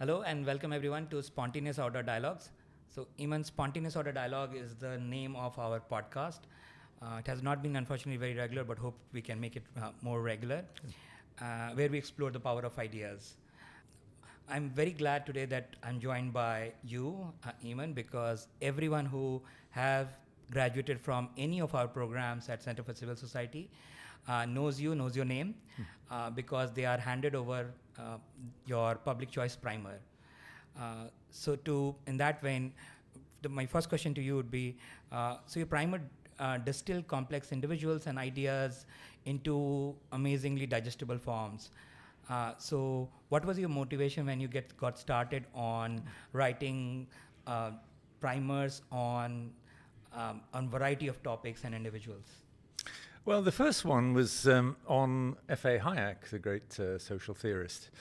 Hello and welcome everyone to Spontaneous Outdoor Dialogues. So, Eamonn, Spontaneous Outdoor Dialogue is the name of our podcast. It has not been unfortunately very regular, but hope we can make it more regular, where we explore the power of ideas. I'm very glad today that I'm joined by you, Eamonn, because everyone who have graduated from any of our programs at Center for Civil Society knows your name, because they are handed over your public choice primer. In that vein, my first question to you would be, so your primer distilled complex individuals and ideas into amazingly digestible forms. So what was your motivation when you got started on writing primers on variety of topics and individuals? Well, the first one was on A Hayek, the great social theorist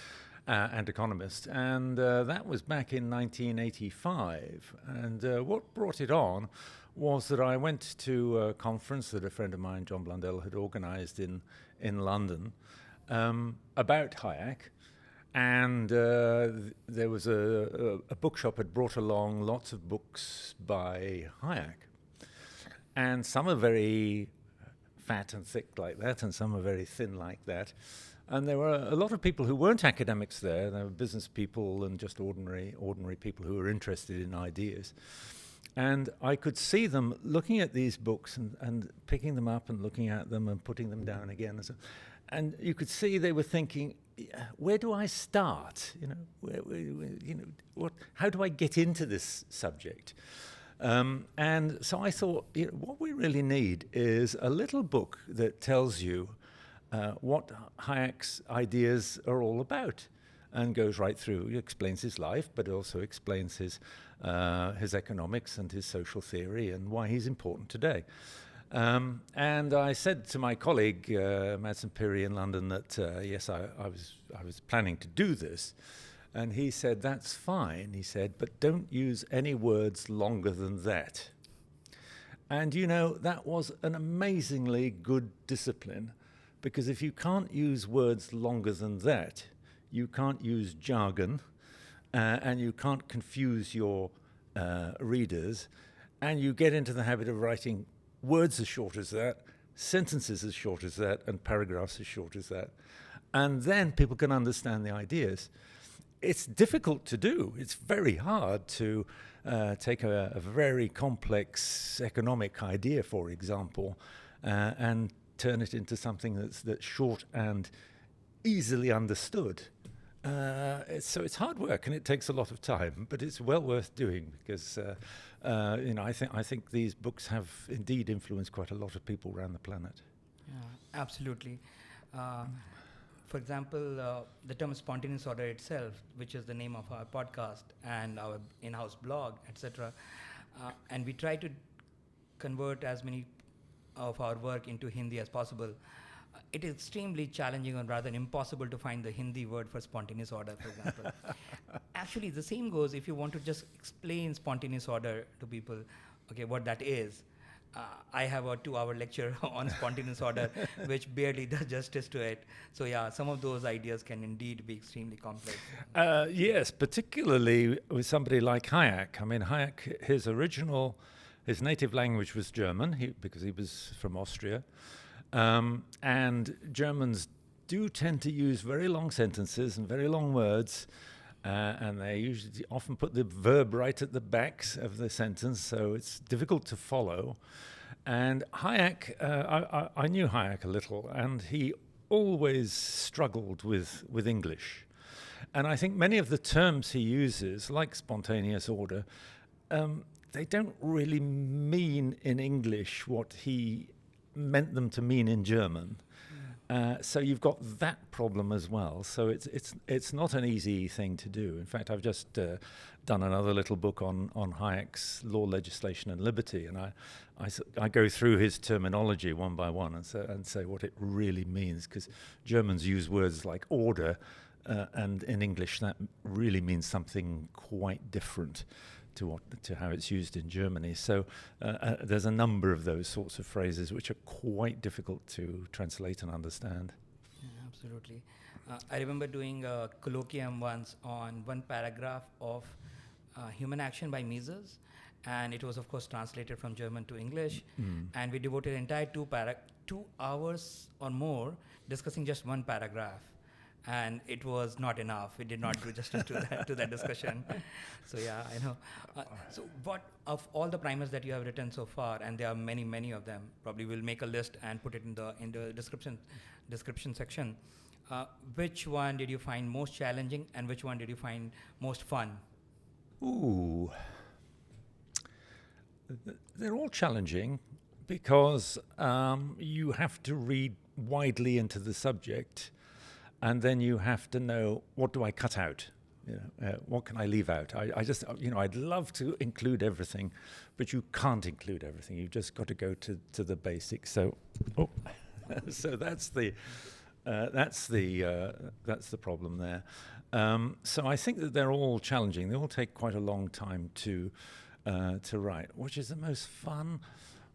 and economist, and that was back in 1985. And what brought it on was that I went to a conference that a friend of mine, John Blundell, had organized in London about Hayek. And there was a bookshop had brought along lots of books by Hayek. And some are very fat and thick like that, and some are very thin like that. And there were a lot of people who weren't academics there. There were business people and just ordinary people who were interested in ideas. And I could see them looking at these books and picking them up and looking at them and putting them down again. And you could see they were thinking, where do I start? How do I get into this subject? And so I thought, what we really need is a little book that tells you what Hayek's ideas are all about, and goes right through. He explains his life, but also explains his economics and his social theory and why he's important today. And I said to my colleague, Madsen Piri in London, that yes, I was planning to do this. And he said, that's fine, he said, but don't use any words longer than that. And that was an amazingly good discipline, because if you can't use words longer than that, you can't use jargon, and you can't confuse your readers, and you get into the habit of writing words as short as that, sentences as short as that, and paragraphs as short as that. And then people can understand the ideas. It's difficult to do. It's very hard to take a very complex economic idea, for example, and turn it into something that's short and easily understood. So it's hard work, and it takes a lot of time, but it's well worth doing, because I think these books have indeed influenced quite a lot of people around the planet. Yeah, absolutely. For example, the term spontaneous order itself, which is the name of our podcast and our in-house blog, etc. And we try to convert as many of our work into Hindi as possible. It is extremely challenging, or rather impossible, to find the Hindi word for spontaneous order, for example. Actually, the same goes if you want to just explain spontaneous order to people, okay, what that is. I have a 2-hour lecture on spontaneous order, which barely does justice to it. So yeah, some of those ideas can indeed be extremely complex. Yes, particularly with somebody like Hayek. I mean, Hayek, his native language was German, because he was from Austria. And Germans do tend to use very long sentences and very long words. And they usually often put the verb right at the back of the sentence, so it's difficult to follow. And Hayek, I knew Hayek a little, and he always struggled with English. And I think many of the terms he uses, like spontaneous order, they don't really mean in English what he meant them to mean in German. So you've got that problem as well. So it's not an easy thing to do. In fact, I've just done another little book on Hayek's Law, Legislation and Liberty, and I go through his terminology one by one and say what it really means, because Germans use words like order, and in English that really means something quite different to how it's used in Germany. So there's a number of those sorts of phrases which are quite difficult to translate and understand. Yeah, absolutely. I remember doing a colloquium once on one paragraph of Human Action by Mises, and it was, of course, translated from German to English. And we devoted entire 2 hours or more discussing just one paragraph. And it was not enough. We did not do justice to that discussion. So yeah, I know. So what of all the primers that you have written so far, and there are many, many of them. Probably we'll make a list and put it in the description section. Which one did you find most challenging, and which one did you find most fun? Ooh, they're all challenging because you have to read widely into the subject. And then you have to know, what do I cut out? What can I leave out? I just, I'd love to include everything, but you can't include everything. You've just got to go to the basics. So, so that's the problem there. So I think that they're all challenging. They all take quite a long time to write. Which is the most fun?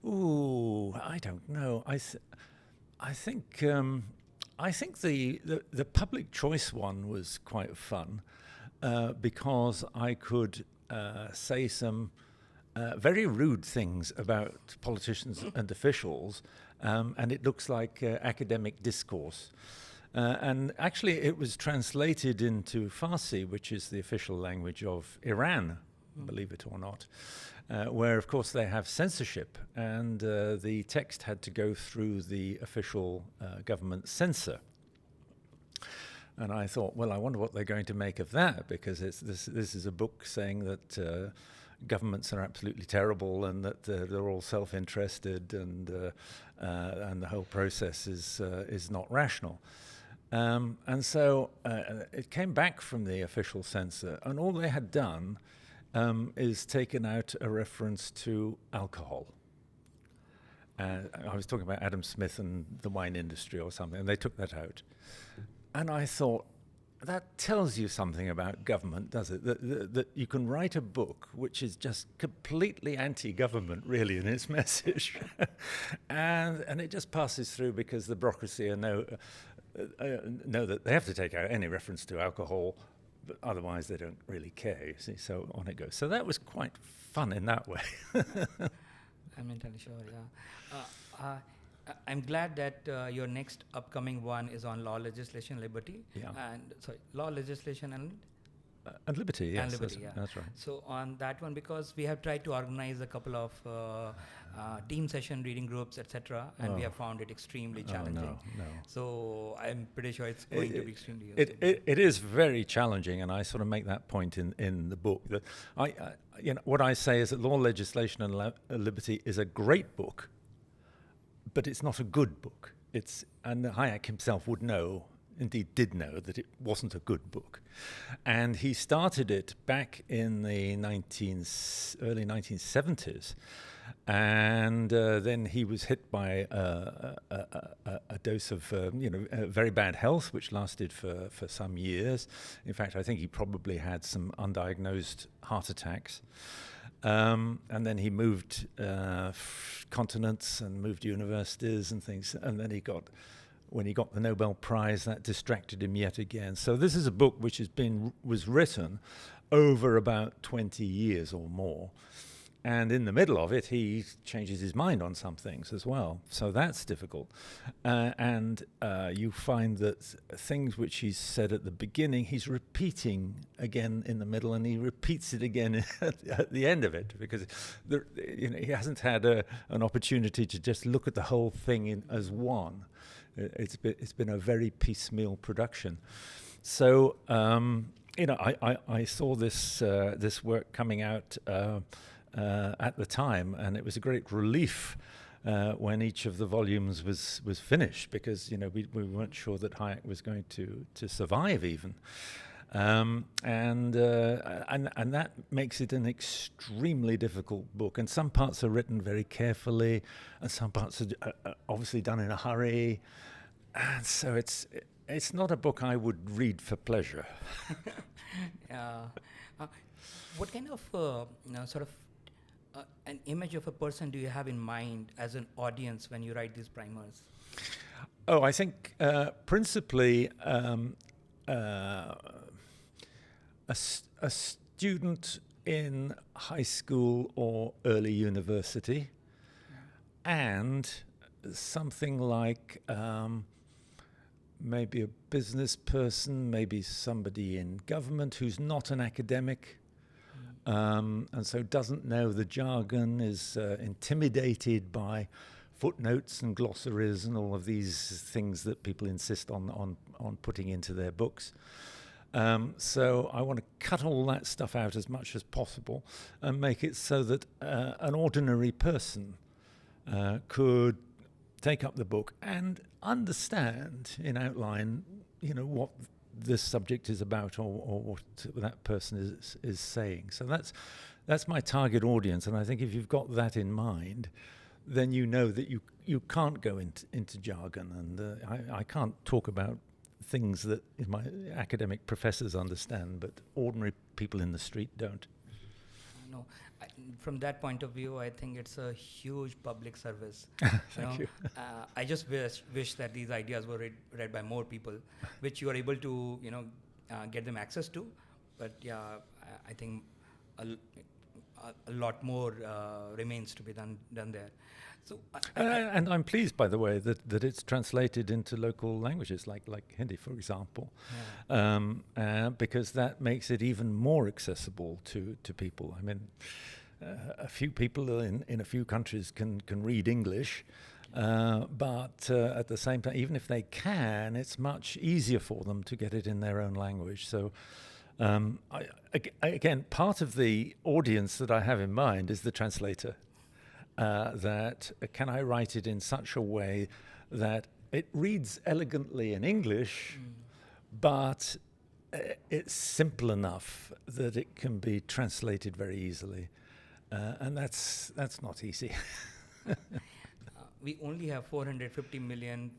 Ooh, I don't know. I think the public choice one was quite fun because I could say some very rude things about politicians and officials, and it looks like academic discourse. And actually, it was translated into Farsi, which is the official language of Iran, believe it or not. Where, of course, they have censorship, and the text had to go through the official government censor. And I thought, well, I wonder what they're going to make of that, because this is a book saying that governments are absolutely terrible and that they're all self-interested, and the whole process is not rational. And so it came back from the official censor, and all they had done is taken out a reference to alcohol. I was talking about Adam Smith and the wine industry or something, and they took that out. And I thought, that tells you something about government, does it? That you can write a book which is just completely anti-government, really, in its message. and it just passes through because the bureaucracy know that they have to take out any reference to alcohol, but otherwise they don't really care, you see, so on it goes. So that was quite fun in that way. I'm entirely sure, yeah. I'm glad that your next upcoming one is on law, legislation, liberty. Yeah. Law, legislation, and liberty, yes. And liberty, that's right. So on that one, because we have tried to organize a couple of team session reading groups, etc., and we have found it extremely challenging. No. So I'm pretty sure it's going to be extremely useful. It is very challenging, and I sort of make that point in the book. That what I say is that Law, Legislation and Liberty is a great book, but it's not a good book. And Hayek himself would know, indeed did know, that it wasn't a good book. And he started it back in the early 1970s. And then he was hit by a dose of very bad health, which lasted for some years. In fact, I think he probably had some undiagnosed heart attacks. And then he moved continents and moved universities and things. And then when he got the Nobel Prize, that distracted him yet again. So this is a book which was written over about 20 years or more. And in the middle of it, he changes his mind on some things as well. So that's difficult. And you find that things which he said at the beginning, he's repeating again in the middle, and he repeats it again at the end of it, because he hasn't had an opportunity to just look at the whole thing as one. It's been a very piecemeal production. So, I saw this work coming out at the time, and it was a great relief when each of the volumes was finished, because we weren't sure that Hayek was going to survive even, and that makes it an extremely difficult book. And some parts are written very carefully, and some parts are obviously done in a hurry, and so it's not a book I would read for pleasure. What kind of sort of an image of a person do you have in mind as an audience when you write these primers? Oh, I think principally a student in high school or early university, and something like maybe a business person, maybe somebody in government who's not an academic, and so doesn't know the jargon, is intimidated by footnotes and glossaries and all of these things that people insist on putting into their books. So I want to cut all that stuff out as much as possible and make it so that an ordinary person could take up the book and understand in outline, what this subject is about or what that person is saying. So that's my target audience, and I think if you've got that in mind, then you know that you can't go into jargon, and I can't talk about things that my academic professors understand, but ordinary people in the street don't. No, from that point of view, I think it's a huge public service. Thank you. I just wish that these ideas were read by more people, which you are able to, get them access to. But yeah, I think a lot more remains to be done there. So, and I'm pleased, by the way, that it's translated into local languages like Hindi, for example, because that makes it even more accessible to people. I mean, a few people in a few countries can read English, but at the same time, even if they can, it's much easier for them to get it in their own language. So. Again, part of the audience that I have in mind is the translator. That can I write it in such a way that it reads elegantly in English, but it's simple enough that it can be translated very easily, and that's not easy. We only have 450 million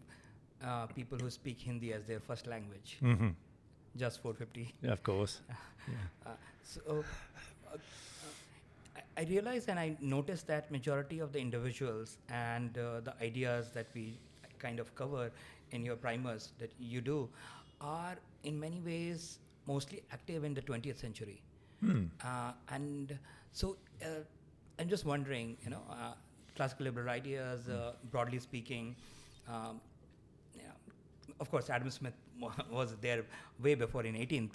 people who speak Hindi as their first language. Mm-hmm. Just 450. Yeah, of course. So I realized and I noticed that majority of the individuals and the ideas that we kind of cover in your primers that you do are in many ways mostly active in the 20th century. And so I'm just wondering, classical liberal ideas, broadly speaking, of course, Adam Smith was there way before in 18th.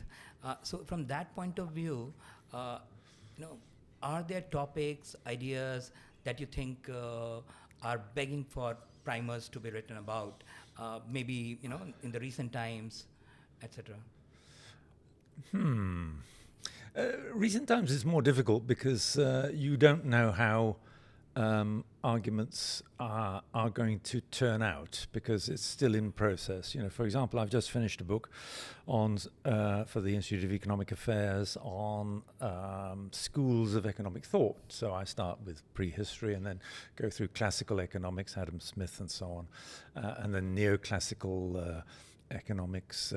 So from that point of view, are there topics, ideas that you think are begging for primers to be written about? Maybe, in the recent times, etc. Recent times is more difficult because you don't know how arguments are going to turn out because it's still in process. For example, I've just finished a book on for the Institute of Economic Affairs on schools of economic thought. So I start with prehistory and then go through classical economics, Adam Smith and so on, and then neoclassical economics,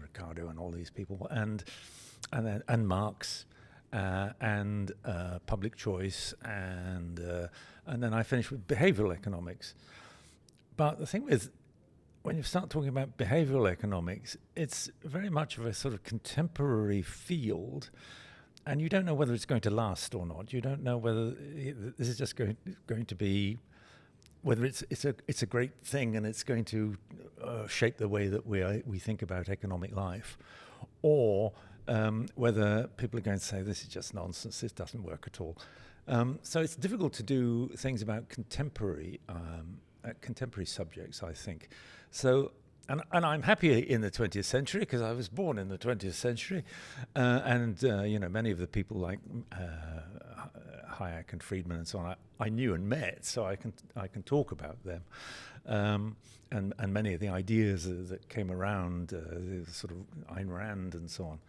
Ricardo and all these people, and Marx. And public choice, and then I finish with behavioral economics. But the thing with when you start talking about behavioral economics, it's very much of a sort of contemporary field, and you don't know whether it's going to last or not. You don't know whether this is just going to be, whether it's a great thing and it's going to shape the way that we think about economic life, or whether people are going to say this is just nonsense, this doesn't work at all. So it's difficult to do things about contemporary subjects, I think. So, and I'm happy in the 20th century because I was born in the 20th century, and many of the people like Hayek and Friedman and so on, I knew and met, so I can talk about them. And many of the ideas that came around, sort of Ayn Rand and so on,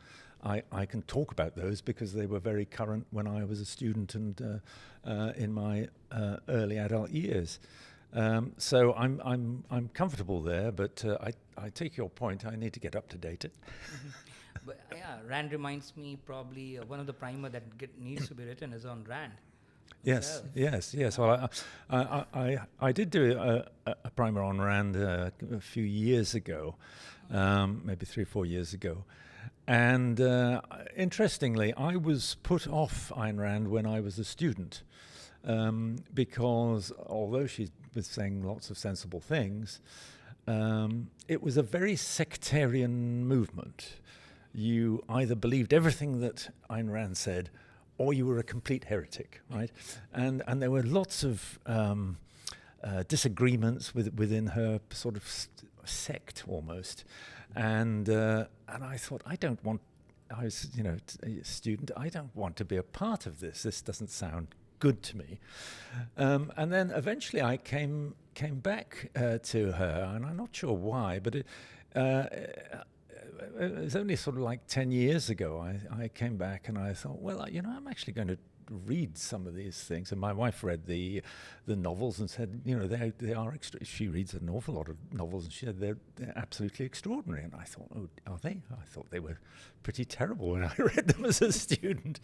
I can talk about those because they were very current when I was a student and in my early adult years. So I'm comfortable there, but I take your point. I need to get up to date. But yeah, Rand reminds me probably one of the primer that needs to be written is on Rand. Yes, himself. yes. Well, I did do a primer on Rand a few years ago, maybe 3 or 4 years ago. And interestingly, I was put off Ayn Rand when I was a student, because although she was saying lots of sensible things, it was a very sectarian movement. You either believed everything that Ayn Rand said, or you were a complete heretic, right? And there were lots of disagreements within her sort of sect almost, and I thought, I was, a student, I don't want to be a part of this. This doesn't sound good to me. And then eventually I came back to her, and I'm not sure why, but it was only sort of like 10 years ago I came back and I thought, well, I'm actually going to read some of these things. And my wife read the novels and said, they are she reads an awful lot of novels, and she said they're absolutely extraordinary. And I thought, oh, are they? I thought they were pretty terrible when I read them as a student.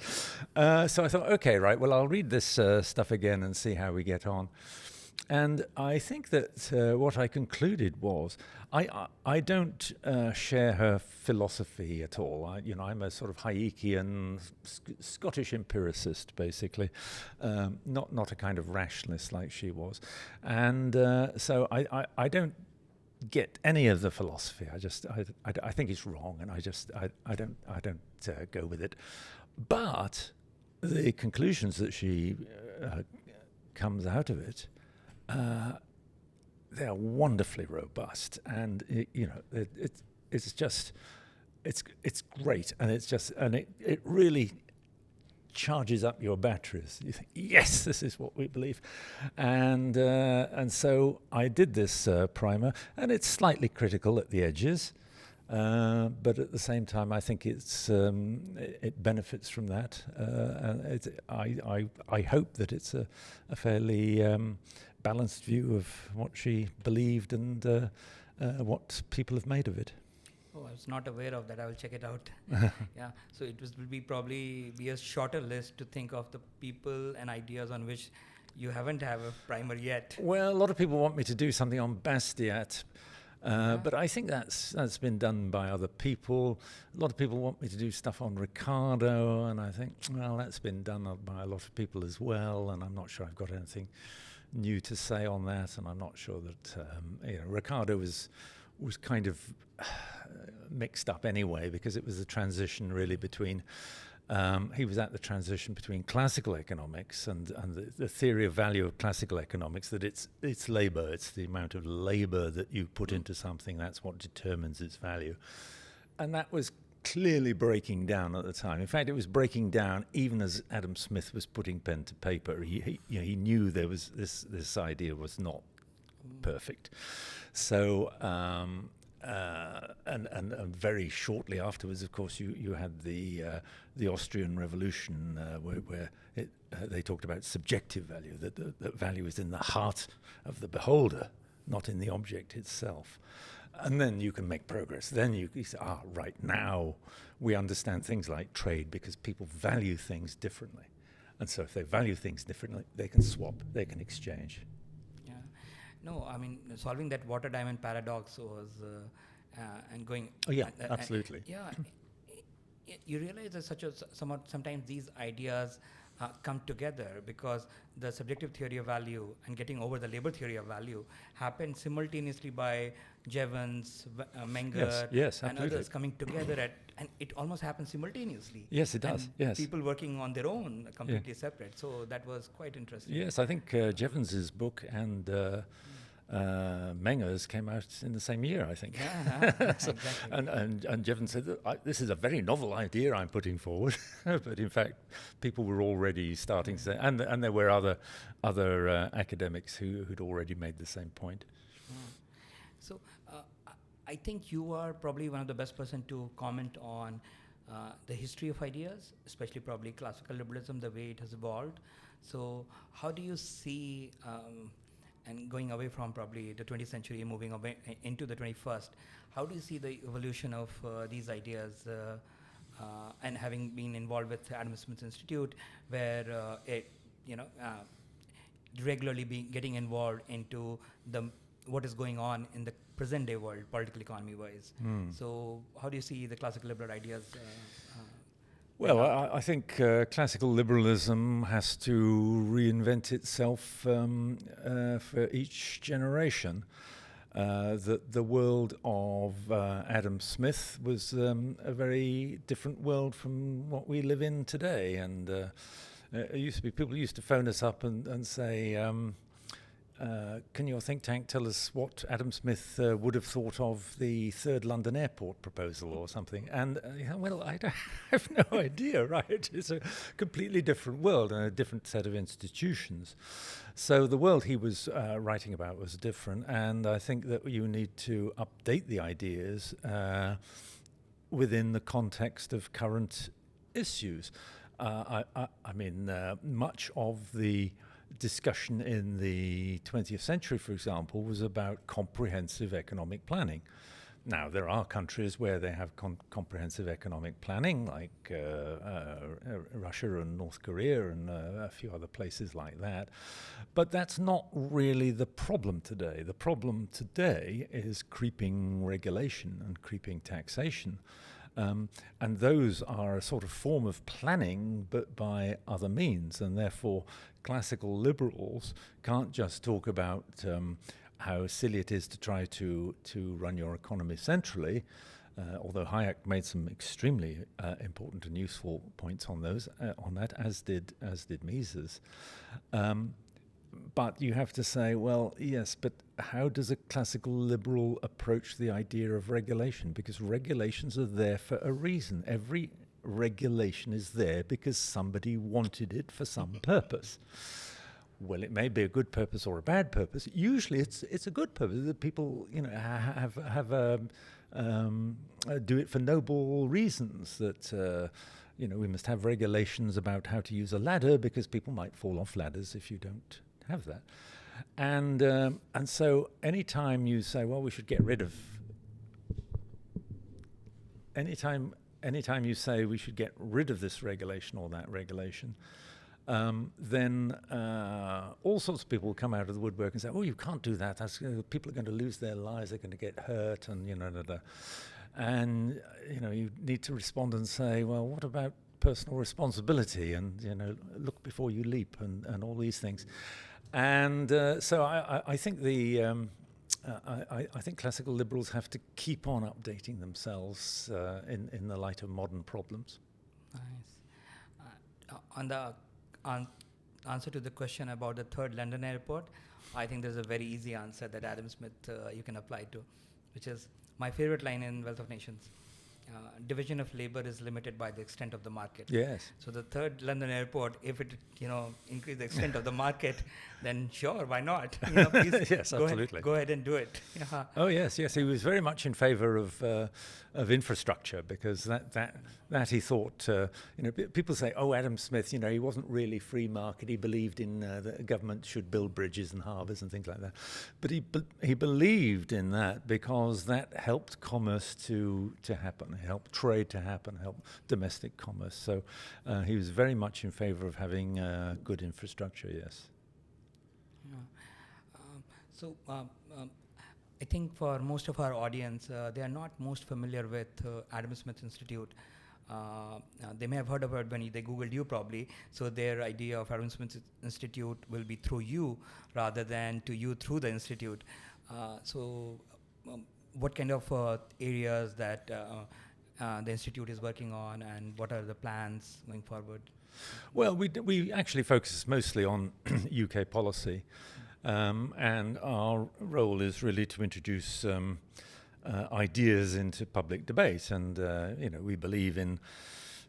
So I thought, okay, right, well, I'll read this stuff again and see how we get on. And I think that what I concluded was I don't share her philosophy at all. I'm a sort of Hayekian Scottish empiricist, basically, not a kind of rationalist like she was. And so I don't get any of the philosophy. I think it's wrong, and I don't go with it. But the conclusions that she comes out of it, they're wonderfully robust, and it's great, and it really charges up your batteries. You think, yes, this is what we believe, and so I did this primer, and it's slightly critical at the edges, but at the same time, I think it benefits from that. And I hope that it's a fairly balanced view of what she believed and what people have made of it. Oh, I was not aware of that. I will check it out. Yeah. So it will probably be a shorter list to think of the people and ideas on which you haven't have a primer yet. Well, a lot of people want me to do something on Bastiat. But I think that's been done by other people. A lot of people want me to do stuff on Ricardo, and I think, well, that's been done by a lot of people as well, and I'm not sure I've got anything new to say on that, and I'm not sure that Ricardo was kind of mixed up anyway, because it was a transition really between he was at the transition between classical economics and the theory of value of classical economics, that it's labor, it's the amount of labor that you put into something, that's what determines its value. And that was clearly breaking down at the time. In fact, it was breaking down even as Adam Smith was putting pen to paper. He knew there was this idea was not perfect. So and very shortly afterwards, of course, you had the Austrian Revolution, where they talked about subjective value, that value is in the heart of the beholder, not in the object itself. And then you can make progress. Then you say, right, now we understand things like trade, because people value things differently. And so if they value things differently, they can swap, they can exchange. Yeah. No, I mean, solving that water diamond paradox was, and going... Oh, yeah, absolutely. You realize that sometimes these ideas come together, because the subjective theory of value and getting over the labor theory of value happened simultaneously by Jevons, Menger, yes, and others coming together, and it almost happened simultaneously. Yes, it does. And yes, people working on their own, completely separate. So that was quite interesting. Yes, I think Jevons's book and Menger's came out in the same year, I think. Yeah, exactly. And Jevons said, this is a very novel idea I'm putting forward. But in fact, people were already starting to say, and there were other academics who'd already made the same point. So I think you are probably one of the best person to comment on the history of ideas, especially probably classical liberalism, the way it has evolved. So how do you see, and going away from probably the 20th century, moving away into the 21st, how do you see the evolution of these ideas, and having been involved with Adam Smith Institute, where regularly getting involved into what is going on in the present day world, political economy wise. So how do you see the classical liberal ideas? Well, I think classical liberalism has to reinvent itself for each generation. The world of Adam Smith was a very different world from what we live in today. And it used to be people used to phone us up and say, can your think tank tell us what Adam Smith would have thought of the third London airport proposal or something? And well, I have no idea, right? It's a completely different world and a different set of institutions. So the world he was writing about was different, and I think that you need to update the ideas within the context of current issues. I mean, much of the discussion in the 20th century, for example, was about comprehensive economic planning. Now, there are countries where they have comprehensive economic planning, like Russia and North Korea and a few other places like that. But that's not really the problem today. The problem today is creeping regulation and creeping taxation. And those are a sort of form of planning, but by other means. And therefore, classical liberals can't just talk about how silly it is to try to run your economy centrally, although Hayek made some extremely important and useful points on that, as did Mises. But you have to say, well, yes, but how does a classical liberal approach the idea of regulation? Because regulations are there for a reason. Every regulation is there because somebody wanted it for some purpose. Well, it may be a good purpose or a bad purpose. Usually, it's a good purpose. That people, do it for noble reasons. That we must have regulations about how to use a ladder because people might fall off ladders if you don't have that. And so, anytime you say, well, we should get rid of. Anytime you say we should get rid of this regulation or that regulation, then all sorts of people will come out of the woodwork and say, oh, you can't do that. People are going to lose their lives. They're going to get hurt, and And you need to respond and say, well, what about personal responsibility? And look before you leap, and all these things. And so I think I think classical liberals have to keep on updating themselves in the light of modern problems. Nice. On the answer to the question about the third London airport, I think there's a very easy answer that Adam Smith you can apply to, which is my favorite line in Wealth of Nations. Division of labor is limited by the extent of the market. Yes. So the third London airport, if it increase the extent of the market, then sure, why not? Please yes, absolutely. Go ahead and do it. Yeah. Oh yes. He was very much in favour of infrastructure, because that he thought. People say, oh, Adam Smith, he wasn't really free market. He believed in the government should build bridges and harbours and things like that. But he believed in that because that helped commerce to happen. It helped trade to happen, helped domestic commerce. So he was very much in favour of having good infrastructure, yes. I think for most of our audience, they are not most familiar with Adam Smith Institute. They may have heard about it when they Googled you probably, so their idea of Adam Smith Institute will be through you rather than to you through the Institute. What kind of areas that the Institute is working on, and what are the plans going forward? Well, we actually focus mostly on UK policy, and our role is really to introduce ideas into public debate. And we believe in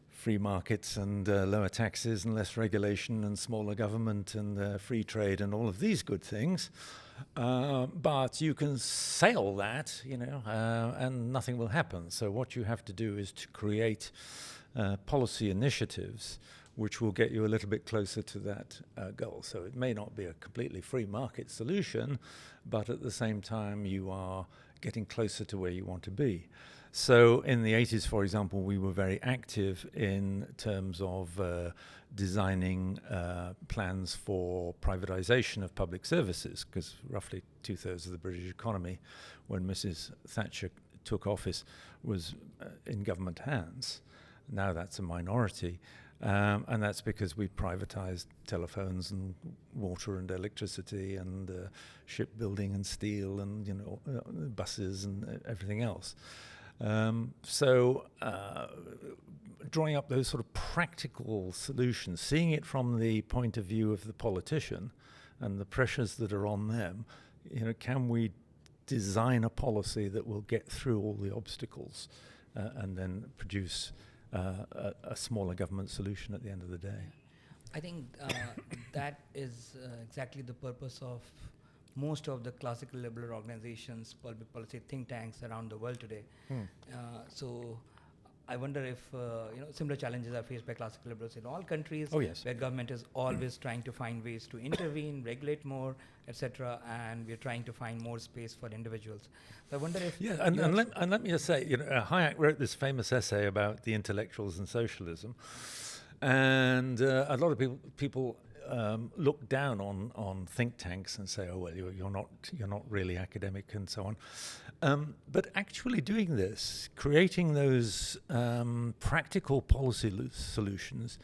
free markets and lower taxes and less regulation and smaller government and free trade and all of these good things. But you can sail that, and nothing will happen. So what you have to do is to create policy initiatives which will get you a little bit closer to that goal. So it may not be a completely free market solution, but at the same time you are getting closer to where you want to be. So in the 80s, for example, we were very active in terms of designing plans for privatization of public services, because roughly 2/3 of the British economy, when Mrs. Thatcher took office, was in government hands. Now that's a minority. And that's because we privatized telephones and water and electricity and shipbuilding and steel and buses and everything else. So drawing up those sort of practical solutions, seeing it from the point of view of the politician and the pressures that are on them, can we design a policy that will get through all the obstacles and then produce a smaller government solution at the end of the day? I think that is exactly the purpose of most of the classical liberal organizations, public policy think tanks around the world today. So I wonder if similar challenges are faced by classical liberals in all countries, where government is always trying to find ways to intervene, regulate more, etc., and we're trying to find more space for individuals. So I wonder if and let me just say, Hayek wrote this famous essay about the intellectuals and socialism, and a lot of people look down on think tanks and say, oh well, you're not really academic and so on. But actually doing this, creating those practical policy solutions,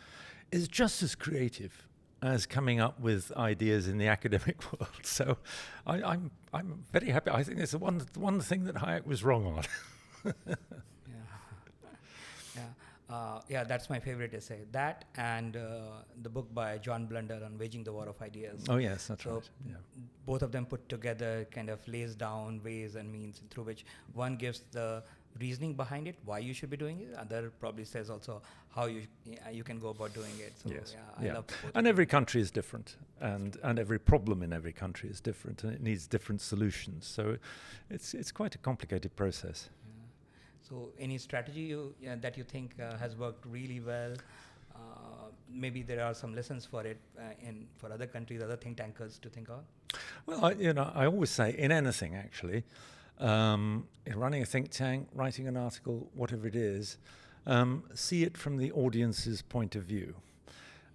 is just as creative as coming up with ideas in the academic world. So I'm very happy. I think it's the one thing that Hayek was wrong on. That's my favorite essay. That and the book by John Blunder on Waging the War of Ideas. Oh yes, that's right. Yeah. Both of them put together kind of lays down ways and means through which one gives the reasoning behind it, why you should be doing it. Other probably says also how you can go about doing it. So I love both. And every country is different, and every problem in every country is different, and it needs different solutions. So it's quite a complicated process. So any strategy that you think has worked really well? Maybe there are some lessons for it for other countries, other think tankers to think of? Well, I always say in anything actually, in running a think tank, writing an article, whatever it is, see it from the audience's point of view.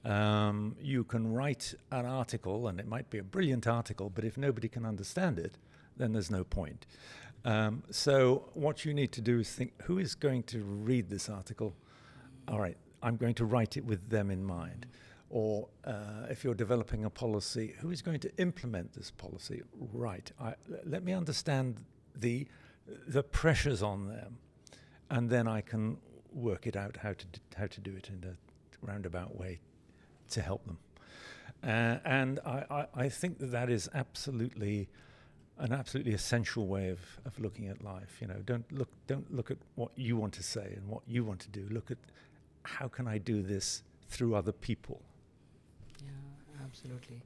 You can write an article, and it might be a brilliant article, but if nobody can understand it, then there's no point. So what you need to do is think, who is going to read this article? All right, I'm going to write it with them in mind. Or if you're developing a policy, who is going to implement this policy? Right, let me understand the pressures on them, and then I can work it out how to do it in a roundabout way to help them. And I think that is absolutely an absolutely essential way of looking at life. Don't look at what you want to say and what you want to do. Look at how can I do this through other people. Yeah, absolutely.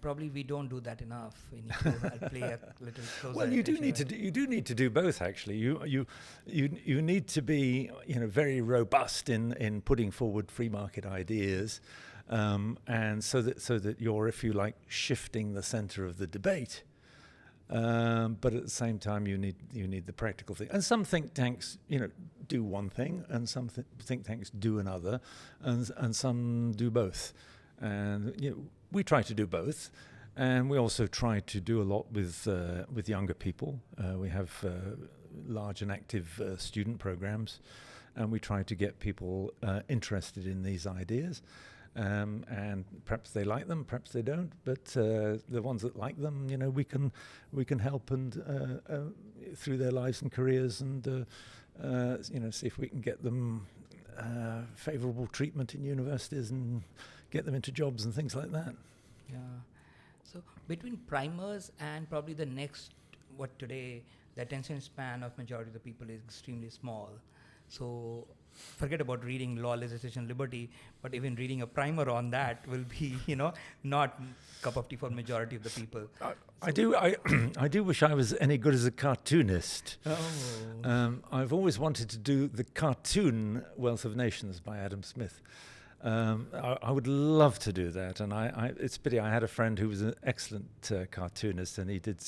Probably we don't do that enough. We need to play a little closer. Well, you do need to do both. Actually, you need to be very robust in putting forward free market ideas. And so that you're, if you like, shifting the center of the debate, but at the same time you need the practical thing. And some think tanks, do one thing, and some think tanks do another, and some do both. And we try to do both, and we also try to do a lot with younger people. We have large and active student programs, and we try to get people interested in these ideas. And perhaps they like them, perhaps they don't. But the ones that like them, we can help and through their lives and careers, and see if we can get them favourable treatment in universities and get them into jobs and things like that. Yeah. So between primers and probably the next, today, the attention span of majority of the people is extremely small. So forget about reading Law, Legislation, Liberty, but even reading a primer on that will be, not cup of tea for majority of the people. I do wish I was any good as a cartoonist. Oh. I've always wanted to do the cartoon Wealth of Nations by Adam Smith. I would love to do that, and it's a pity. I had a friend who was an excellent cartoonist, and he did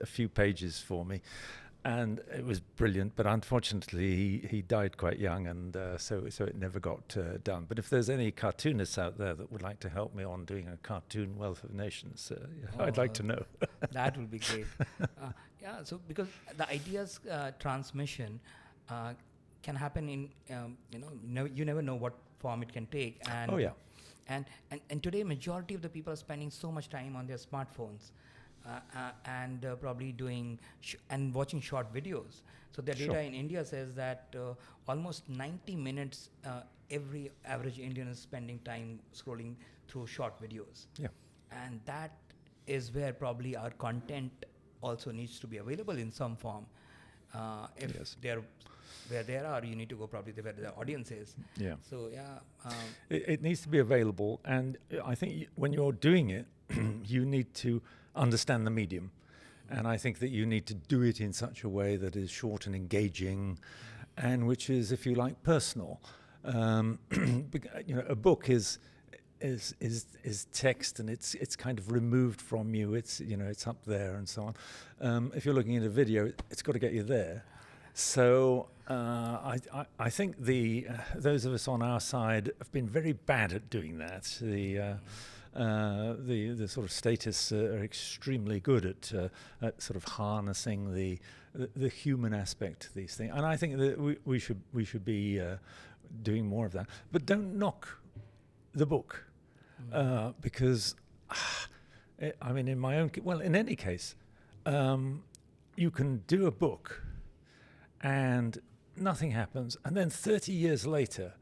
a few pages for me. and it was brilliant, but unfortunately he died quite young, and so it never got done. But if there's any cartoonists out there that would like to help me on doing a cartoon Wealth of Nations, I'd like to know. That would be great. Yeah, so because the ideas transmission can happen in, you never know what form it can take. And Oh yeah. And today, majority of the people are spending so much time on their smartphones and probably doing and watching short videos. So the Sure. data in India says that almost 90 minutes every average Indian is spending time scrolling through short videos. Yeah. And that is where probably our content also needs to be available in some form. If Yes. they're where they are, you need to go probably where the audience is. Yeah. So yeah, It needs to be available, and I think when you're doing it, you need to understand the medium, and I think that you need to do it in such a way that is short and engaging, and which is, if you like, personal. A book is text, and it's kind of removed from you. It's up there and so on. If you're looking at a video, it's got to get you there. So I think those of us on our side have been very bad at doing that. The sort of statists are extremely good at sort of harnessing the human aspect to these things, and I think that we should be doing more of that. But don't knock the book because I mean, in my own in any case, you can do a book and nothing happens, and then 30 years later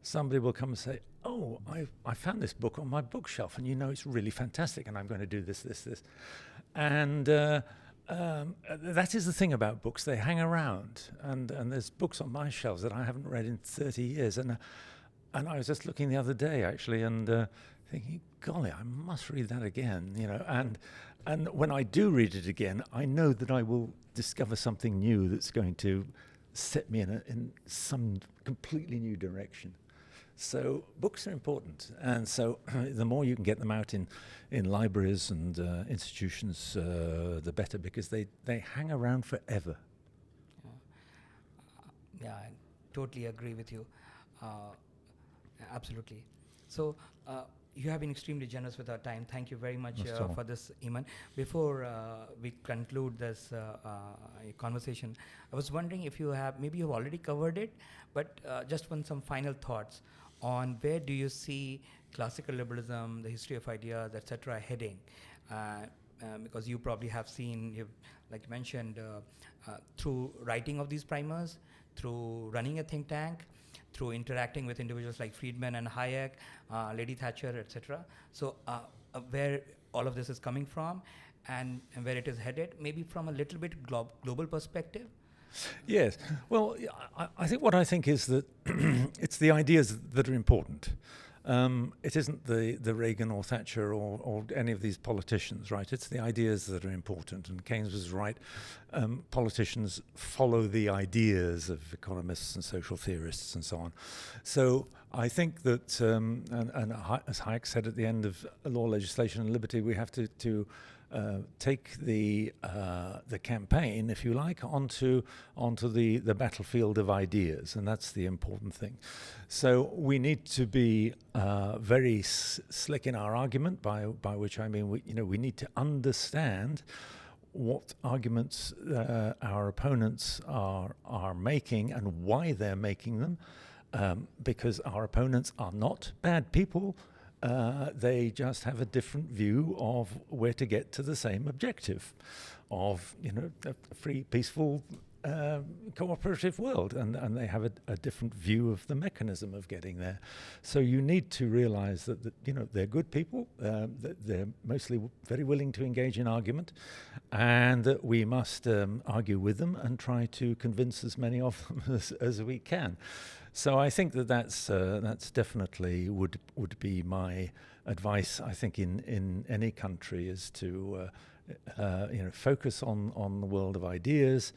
somebody will come and say, oh, I found this book on my bookshelf, and it's really fantastic, and I'm going to do this. And that is the thing about books. They hang around, and there's books on my shelves that I haven't read in 30 years. And I was just looking the other day, actually, and thinking, golly, I must read that again, And when I do read it again, I know that I will discover something new that's going to set me in some completely new direction. So books are important, and so the more you can get them out in libraries and institutions, the better, because they hang around forever. Yeah, I totally agree with you. Absolutely. So you have been extremely generous with our time. Thank you very much for this, Eamonn. Before we conclude this conversation, I was wondering if maybe you've already covered it, but just some final thoughts on where do you see classical liberalism, the history of ideas, etc., heading? Because you probably have seen, like you mentioned, through writing of these primers, through running a think tank, through interacting with individuals like Friedman and Hayek, Lady Thatcher, etc. So where all of this is coming from and where it is headed, maybe from a little bit global perspective? Yes. Well, I think what I think is that it's the ideas that are important. It isn't the Reagan or Thatcher or any of these politicians, right? It's the ideas that are important. And Keynes was right. Politicians follow the ideas of economists and social theorists and so on. So I think that, and as Hayek said at the end of Law, Legislation and Liberty, we have to take the campaign, if you like, onto the battlefield of ideas, and that's the important thing. So we need to be very slick in our argument, by which I mean we need to understand what arguments our opponents are making and why they're making them, because our opponents are not bad people. They just have a different view of where to get to the same objective of, a free, peaceful, cooperative world, and they have a different view of the mechanism of getting there. So you need to realize that they're good people, that they're mostly very willing to engage in argument, and that we must argue with them and try to convince as many of them as we can. So I think that's definitely would be my advice. I think in any country is to focus on the world of ideas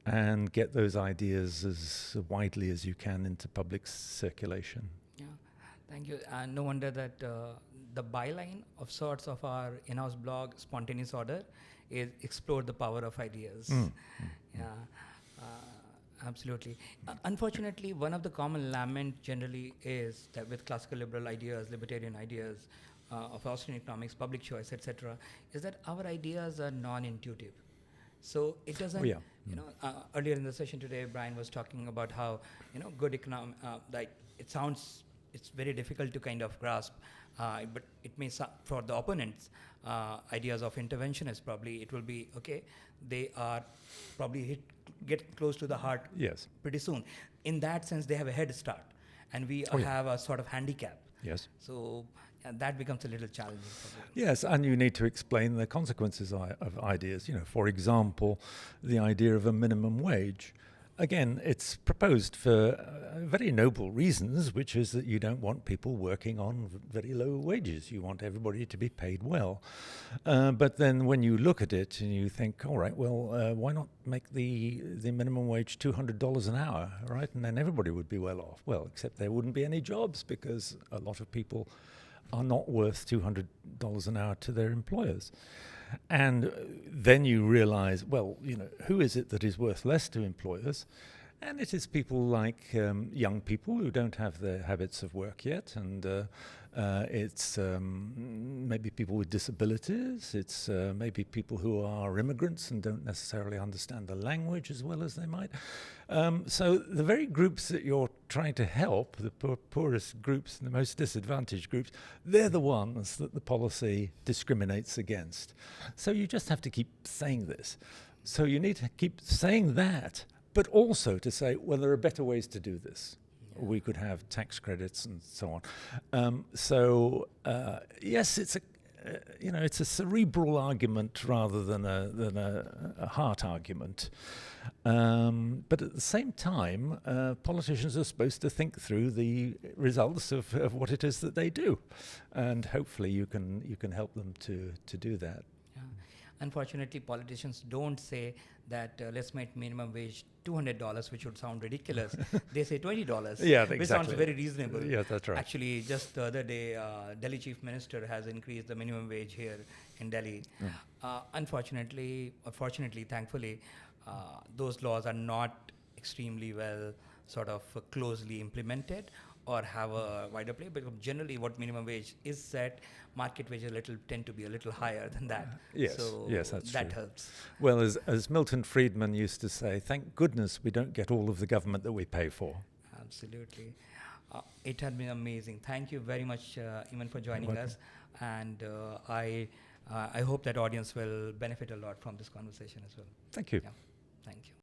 and get those ideas as widely as you can into public circulation. Yeah, thank you. No wonder that the byline of sorts of our in-house blog, Spontaneous Order, is explore the power of ideas. Yeah, absolutely. Unfortunately, one of the common lament generally is that with classical liberal ideas, libertarian ideas of Austrian economics, public choice, etc., is that our ideas are non-intuitive. So it doesn't, yeah. earlier in the session today, Brian was talking about how, good like it sounds, it's very difficult to kind of grasp, but it may, for the opponents, ideas of interventionists probably, it will be, okay, they are probably get close to the heart Yes. pretty soon. In that sense, they have a head start, and we have a sort of handicap. Yes. So that becomes a little challenging. Yes, and you need to explain the consequences of ideas. For example, the idea of a minimum wage. Again, it's proposed for very noble reasons, which is that you don't want people working on very low wages. You want everybody to be paid well. But then when you look at it and you think, all right, well, why not make the minimum wage $200 an hour, right? And then everybody would be well off. Well, except there wouldn't be any jobs because a lot of people are not worth $200 an hour to their employers. And then you realize, well, who is it that is worth less to employers? And it is people like young people who don't have the habits of work yet, and it's maybe people with disabilities, it's maybe people who are immigrants and don't necessarily understand the language as well as they might. So the very groups that you're trying to help, the poorest groups and the most disadvantaged groups, they're the ones that the policy discriminates against. So you just have to keep saying this. So you need to keep saying that, but also to say, well, there are better ways to do this. Yeah. We could have tax credits and so on. Yes, it's a cerebral argument rather than a heart argument. But at the same time, politicians are supposed to think through the results of what it is that they do, and hopefully you can help them to do that. Yeah. Unfortunately, politicians don't say that let's make minimum wage $200, which would sound ridiculous. They say $20, yeah, which exactly. sounds very reasonable. Yeah, that's right. Actually, just the other day, Delhi Chief Minister has increased the minimum wage here in Delhi. Unfortunately, or fortunately, thankfully, those laws are not extremely well sort of closely implemented or have a wider play, but generally what minimum wage is set, market wages tend to be a little higher than that. Yes, so yes, that's that true. helps. Well, as Milton Friedman used to say, thank goodness we don't get all of the government that we pay for. Absolutely. It had been amazing. Thank you very much, Eamonn, for joining us. And I hope that audience will benefit a lot from this conversation as well. Thank you. Yeah. Thank you.